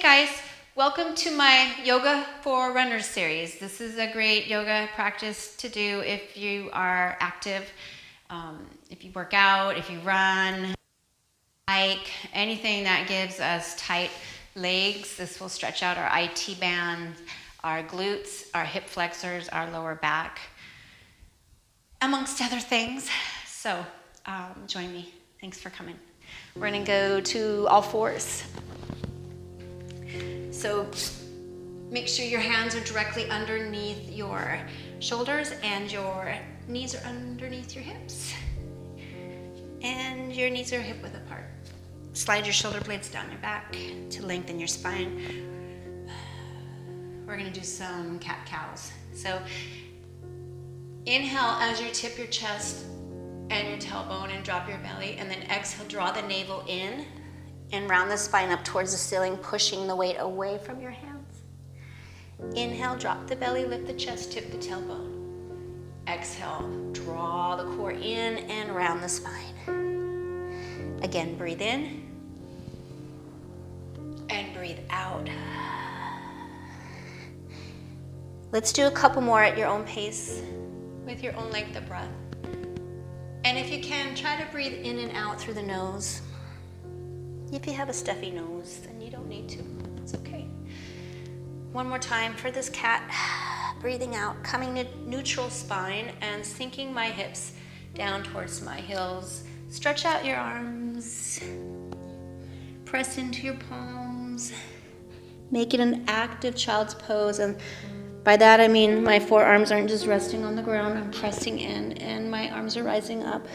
guys, welcome to my Yoga for Runners series. This is a great yoga practice to do if you are active, if you work out, if you run, hike, anything that gives us tight legs. This will stretch out our IT bands, our glutes, our hip flexors, our lower back, amongst other things. So join me. Thanks for coming. We're going to go to all fours. So make sure your hands are directly underneath your shoulders and your knees are underneath your hips. And your knees are hip width apart. Slide your shoulder blades down your back to lengthen your spine. We're going to do some cat-cows. So inhale as you tip your chest and your tailbone and drop your belly, and then exhale, draw the navel in and round the spine up towards the ceiling, pushing the weight away from your hands. Inhale, drop the belly, lift the chest, tip the tailbone. Exhale, draw the core in and round the spine. Again, breathe in and breathe out. Let's do a couple more at your own pace with your own length of breath. And if you can, try to breathe in and out through the nose. If you have a stuffy nose, then you don't need to. It's okay. One more time for this cat. Breathing out, coming to neutral spine and sinking my hips down towards my heels. Stretch out your arms. Press into your palms. Make it an active child's pose. And by that I mean my forearms aren't just resting on the ground. I'm pressing in and my arms are rising up.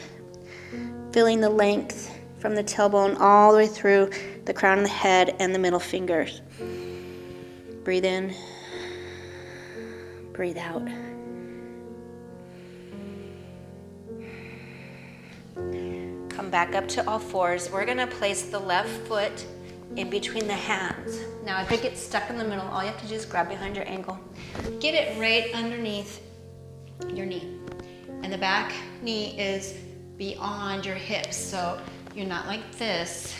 Feeling the length from the tailbone all the way through the crown of the head and the middle fingers. Breathe in, breathe out. Come back up to all fours. We're gonna place the left foot in between the hands. Now if it gets stuck in the middle, all you have to do is grab behind your ankle. Get it right underneath your knee. And the back knee is beyond your hips, so you're not like this,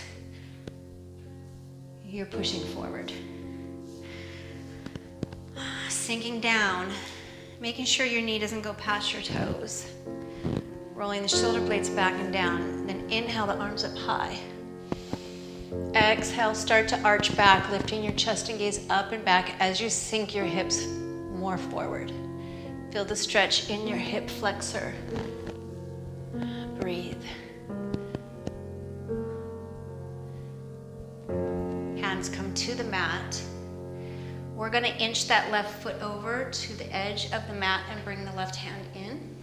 you're pushing forward. Sinking down, making sure your knee doesn't go past your toes. Rolling the shoulder blades back and down, then inhale the arms up high. Exhale, start to arch back, lifting your chest and gaze up and back as you sink your hips more forward. Feel the stretch in your hip flexor. Breathe. Hands come to the mat. We're going to inch that left foot over to the edge of the mat and bring the left hand in.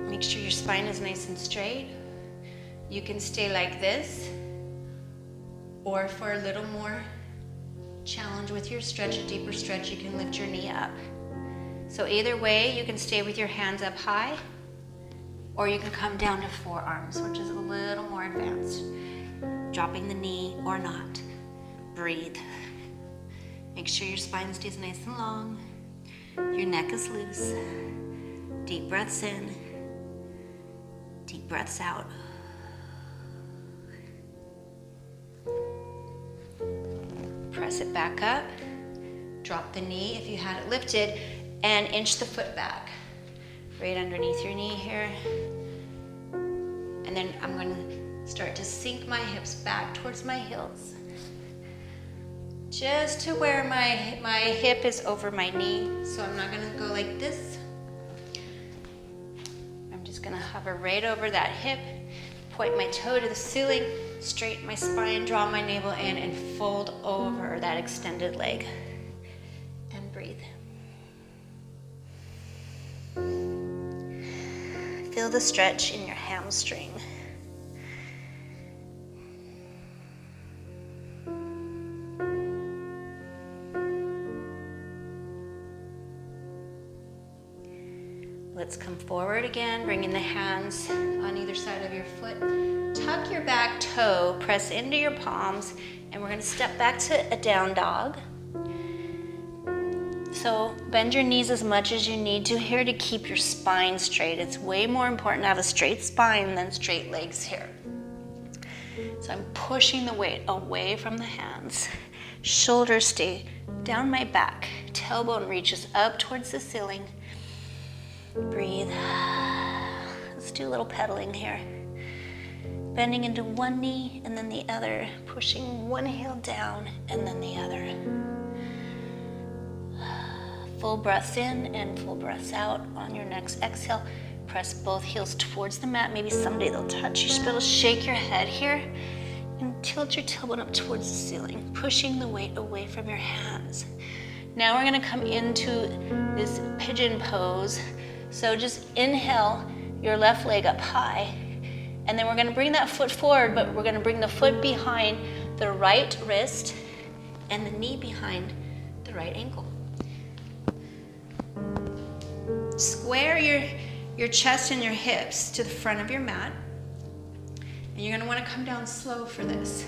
Make sure your spine is nice and straight. You can stay like this, or for a little more challenge with your stretch, a deeper stretch, you can lift your knee up. So either way, you can stay with your hands up high, or you can come down to forearms, which is a little more advanced. Dropping the knee or not. Breathe. Make sure your spine stays nice and long. Your neck is loose. Deep breaths in. Deep breaths out. Press it back up. Drop the knee if you had it lifted and inch the foot back. Right underneath your knee here. And then I'm going to start to sink my hips back towards my heels. Just to where my hip is over my knee. So I'm not gonna go like this. I'm just gonna hover right over that hip, point my toe to the ceiling, straighten my spine, draw my navel in, and fold over that extended leg. And breathe. Feel the stretch in your hamstring. Let's come forward again, bringing the hands on either side of your foot. Tuck your back toe, press into your palms, and we're going to step back to a down dog. So bend your knees as much as you need to here to keep your spine straight. It's way more important to have a straight spine than straight legs here. So I'm pushing the weight away from the hands. Shoulders stay down my back. Tailbone reaches up towards the ceiling. Breathe. Let's do a little pedaling here. Bending into one knee and then the other. Pushing one heel down and then the other. Full breaths in and full breaths out. On your next exhale, press both heels towards the mat. Maybe someday they'll touch. You should be able to shake your head here and tilt your tailbone up towards the ceiling, pushing the weight away from your hands. Now we're gonna come into this pigeon pose. So just inhale your left leg up high, and then we're gonna bring that foot forward, but we're gonna bring the foot behind the right wrist and the knee behind the right ankle. Square your chest and your hips to the front of your mat. And you're gonna wanna come down slow for this.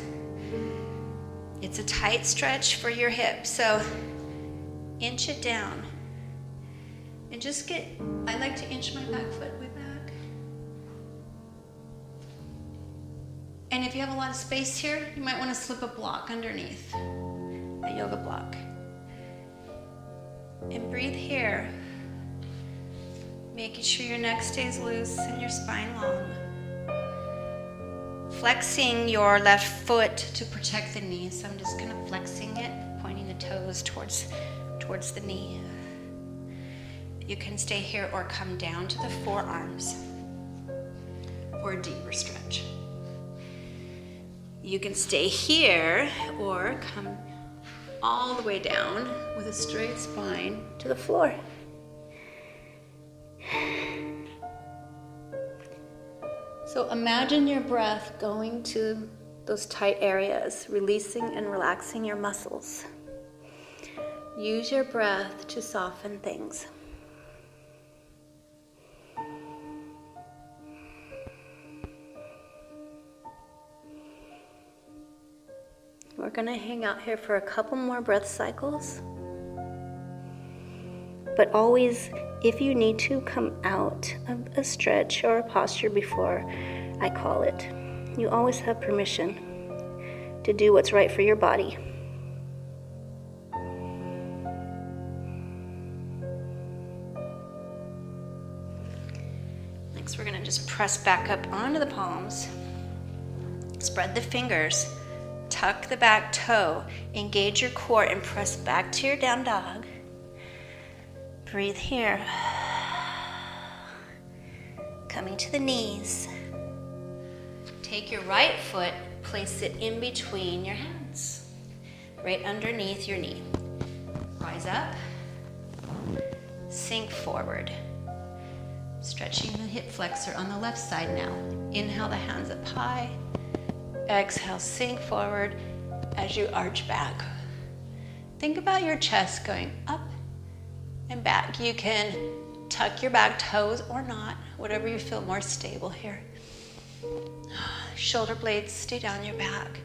It's a tight stretch for your hips, so inch it down. And just I like to inch my back foot way back. And if you have a lot of space here, you might wanna slip a block underneath, a yoga block. And breathe here. Making sure your neck stays loose and your spine long. Flexing your left foot to protect the knee. So I'm just kind of flexing it, pointing the toes towards the knee. You can stay here or come down to the forearms for a deeper stretch. You can stay here or come all the way down with a straight spine to the floor. So imagine your breath going to those tight areas, releasing and relaxing your muscles. Use your breath to soften things. We're going to hang out here for a couple more breath cycles. But always, if you need to, come out of a stretch or a posture before I call it. You always have permission to do what's right for your body. Next, we're gonna just press back up onto the palms. Spread the fingers, tuck the back toe, engage your core, and press back to your down dog. Breathe here. Coming to the knees. Take your right foot, place it in between your hands, right underneath your knee. Rise up, sink forward. Stretching the hip flexor on the left side now. Inhale the hands up high. Exhale, sink forward as you arch back. Think about your chest going up and back. You can tuck your back toes or not, whatever you feel more stable here. Shoulder blades stay down your back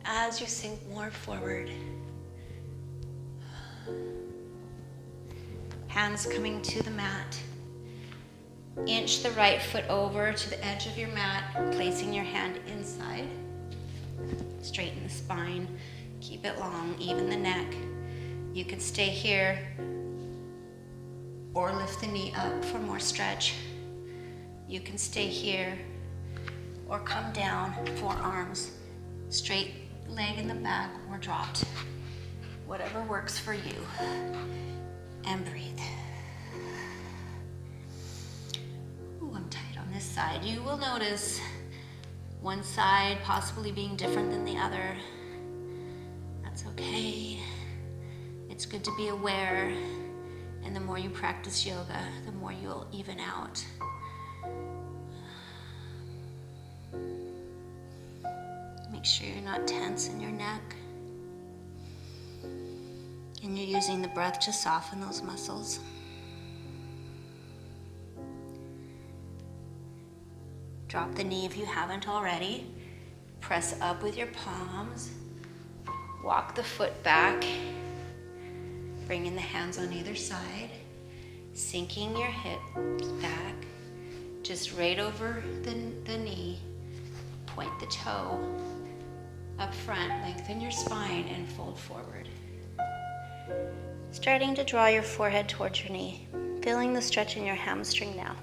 as you sink more forward. Hands coming to the mat. Inch the right foot over to the edge of your mat, placing your hand inside. Straighten the spine, keep it long, even the neck. You can stay here or lift the knee up for more stretch. You can stay here or come down, forearms, straight leg in the back or dropped. Whatever works for you. And breathe. Ooh, I'm tight on this side. You will notice one side possibly being different than the other. That's okay. It's good to be aware. And the more you practice yoga, the more you'll even out. Make sure you're not tense in your neck. And you're using the breath to soften those muscles. Drop the knee if you haven't already. Press up with your palms. Walk the foot back. Bringing the hands on either side, sinking your hips back, just right over the knee. Point the toe, Up front, lengthen your spine and fold forward. Starting to draw your forehead towards your knee, feeling the stretch in your hamstring now.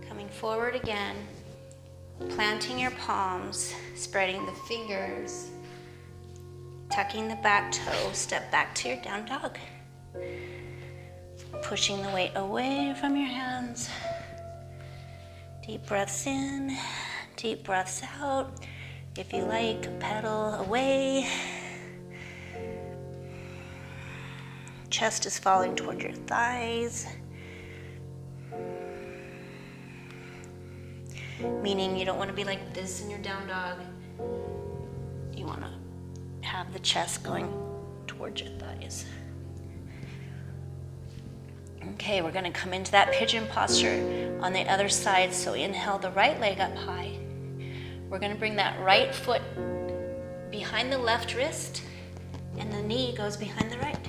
Coming forward again, planting your palms, spreading the fingers, tucking the back toe, step back to your down dog. Pushing the weight away from your hands. Deep breaths in, deep breaths out. If you like, pedal away. Chest is falling toward your thighs. Meaning you don't want to be like this in your down dog. You want to have the chest going towards your thighs. Okay, we're going to come into that pigeon posture on the other side. So inhale the right leg up high. We're going to bring that right foot behind the left wrist, and the knee goes behind the right.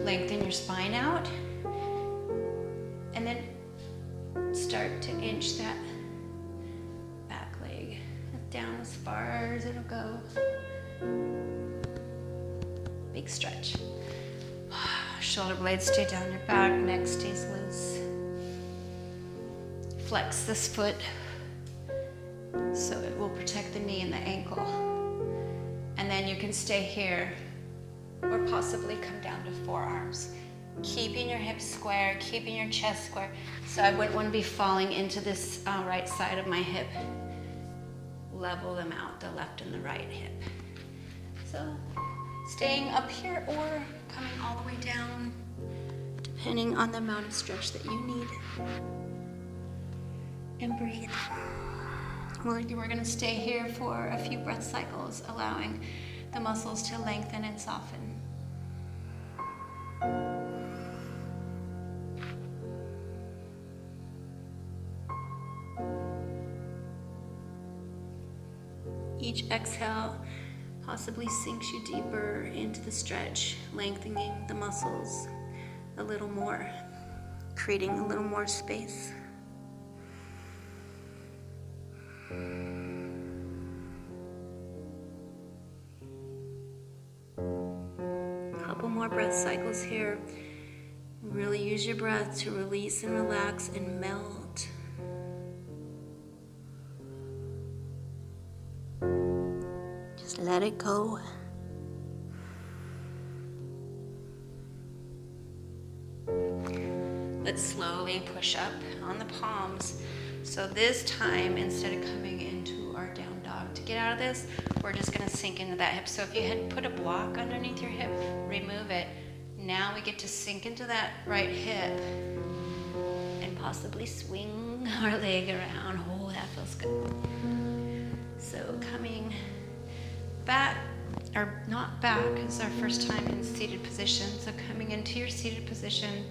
Lengthen your spine out, and then start to inch that back leg down as far as it'll go. Big stretch. Shoulder blades stay down your back, neck stays loose. Flex this foot so it will protect the knee and the ankle. And then you can stay here or possibly come down to forearms. Keeping your hips square, keeping your chest square. So I wouldn't want to be falling into this right side of my hip. Level them out, the left and the right hip. So staying up here or coming all the way down, depending on the amount of stretch that you need. And breathe. We're going to stay here for a few breath cycles, allowing the muscles to lengthen and soften. Each exhale possibly sinks you deeper into the stretch, lengthening the muscles a little more, creating a little more space. Couple more breath cycles here. Really use your breath to release and relax and melt. Just let it go. Let's slowly push up on the palms. So this time, instead of coming into our down dog, to get out of this, we're just gonna sink into that hip. So if you had put a block underneath your hip, remove it. Now we get to sink into that right hip and possibly swing our leg around. Oh, that feels good. So coming back, or not back, it's our first time in seated position. So coming into your seated position,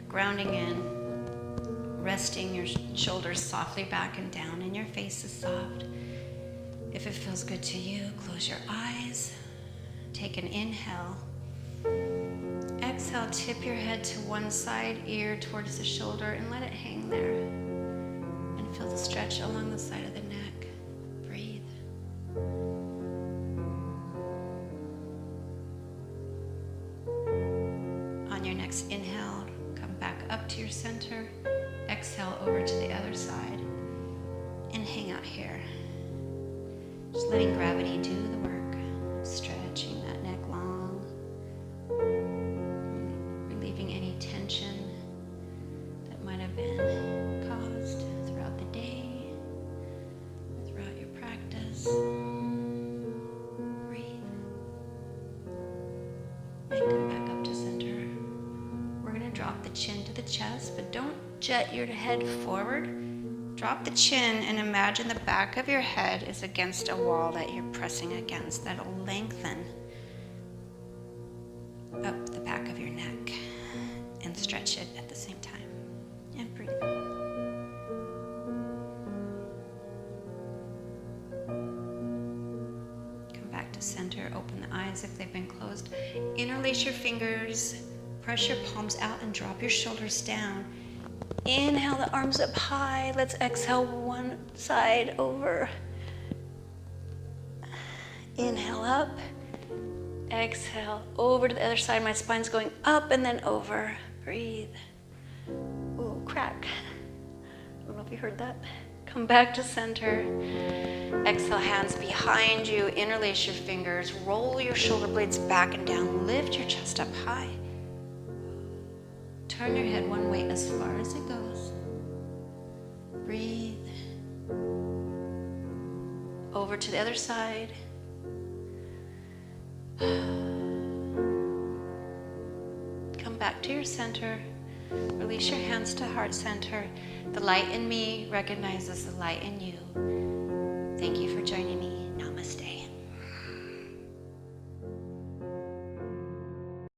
grounding in, resting your shoulders softly back and down, and your face is soft. If it feels good to you, close your eyes. Take an inhale. Exhale, tip your head to one side, ear towards the shoulder, and let it hang there. And feel the stretch along the side of the neck. Breathe. On your next inhale, come back up to your center. Exhale over to the other side. And hang out here. Just letting gravity do the work. Stretching that neck long. Relieving any tension that might have been caused throughout the day, throughout your practice. Breathe. And come back up to center. We're going to drop the chin to the chest, but don't jet your head forward. Drop the chin and imagine the back of your head is against a wall that you're pressing against. That'll lengthen up the back of your neck and stretch it at the same time. And breathe. center. Open the eyes if they've been closed. Interlace your fingers. Press your palms out and drop your shoulders down. Inhale the arms up high. Let's exhale one side over. Inhale up. Exhale over to the other side. My spine's going up and then over. Breathe. Ooh, crack. I don't know if you heard that. Come back to center. Exhale, hands behind you. Interlace your fingers. Roll your shoulder blades back and down. Lift your chest up high. Turn your head one way as far as it goes. Breathe. Over to the other side. Come back to your center. Release your hands to heart center. The light in me recognizes the light in you. Thank you for joining